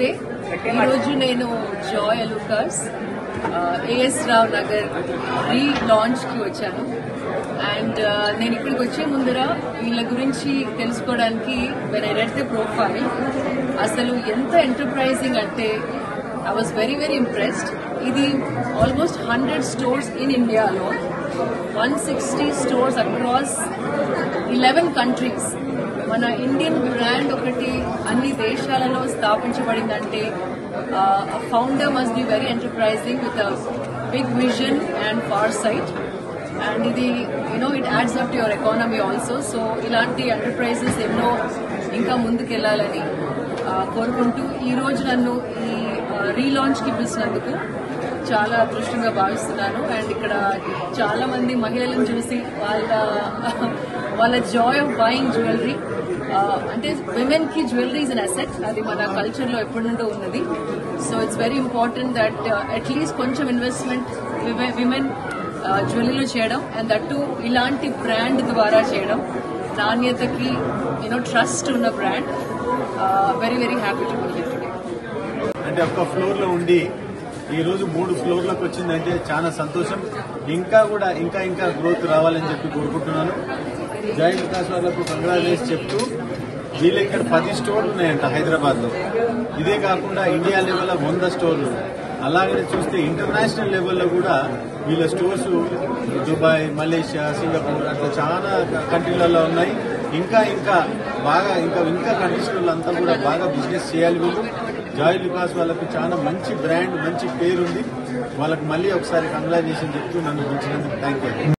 నమస్తే. ఈరోజు నేను జాయ్ అలూకాస్ ఏఎస్ రావ్ నగర్ రీలాంచ్ కి వచ్చాను. అండ్ నేను ఇక్కడికి వచ్చే ముందర వీళ్ళ గురించి తెలుసుకోవడానికి when I read the profile అసలు ఎంత ఎంటర్ప్రైజింగ్ అంటే ఐ వాజ్ వెరీ ఇంప్రెస్డ్. ఇది ఆల్మోస్ట్ 100 స్టోర్స్ ఇన్ ఇండియాలో 160 స్టోర్స్ అక్రాస్ 11 కంట్రీస్. మన ఇండియన్ బ్రాండ్ ఒకటి అన్ని దేశాలలో స్థాపించబడిందంటే founder must be very enterprising with a big vision and far sight. And ఇది it adds up to your economy also. So ఇలాంటి enterprises ఎన్నో ఇంకా ముందుకెళ్లాలని కోరుకుంటూ ఈ రోజు నన్ను ఈ రీలాంచ్ కి పిలిచినందుకు చాలా అదృష్టంగా భావిస్తున్నాను. అండ్ ఇక్కడ చాలా మంది మహిళలను చూసి వాళ్ళ జాయ్ ఆఫ్ బయింగ్ జ్యువెలరీ, అంటే విమెన్ కి జ్యువెలరీ ఇస్ అన్ అసెట్. అది మన కల్చర్ లో ఎప్పటి నుండో ఉన్నది. So it's very important that at least కొంచెం ఇన్వెస్ట్మెంట్ విమెన్ జ్యువెలరీలో చేయడం, అండ్ దట్టు ఇలాంటి బ్రాండ్ ద్వారా చేయడం, నాణ్యతకి ట్రస్ట్ ఉన్న brand. Very happy to be here today. అంటే ఒక్క ఫ్లోర్ లో ఉండి ఈ రోజు 3 ఫ్లోర్లకు వచ్చిందంటే చాలా సంతోషం. ఇంకా గ్రోత్ రావాలని చెప్పి కోరుకుంటున్నాను. జాయ్ అలూకాస్ వాళ్ళకు కంగ్రాచులేషన్ చెప్తూ, వీళ్ళు ఇక్కడ 10 స్టోర్లు ఉన్నాయంట హైదరాబాద్ లో. ఇదే కాకుండా ఇండియా లెవెల్లో 100 స్టోర్లు, అలాగనే చూస్తే ఇంటర్నేషనల్ లెవెల్లో కూడా వీళ్ళ స్టోర్స్ దుబాయ్, మలేషియా, సింగపూర్ అట్లా చాలా కంట్రీలలో ఉన్నాయి. ఇంకా బాగా ఇంకా కంట్రీస్ అంతా కూడా బాగా బిజినెస్ చేయాలి వీళ్ళు. జాయ్ అలూకాస్ వాళ్ళకు చాలా మంచి బ్రాండ్, మంచి పేరుంది. వాళ్ళకి మళ్ళీ ఒకసారి కంగ్రాచులేషన్ చెప్తూ నన్ను పిలిచినందుకు థ్యాంక్ యూ.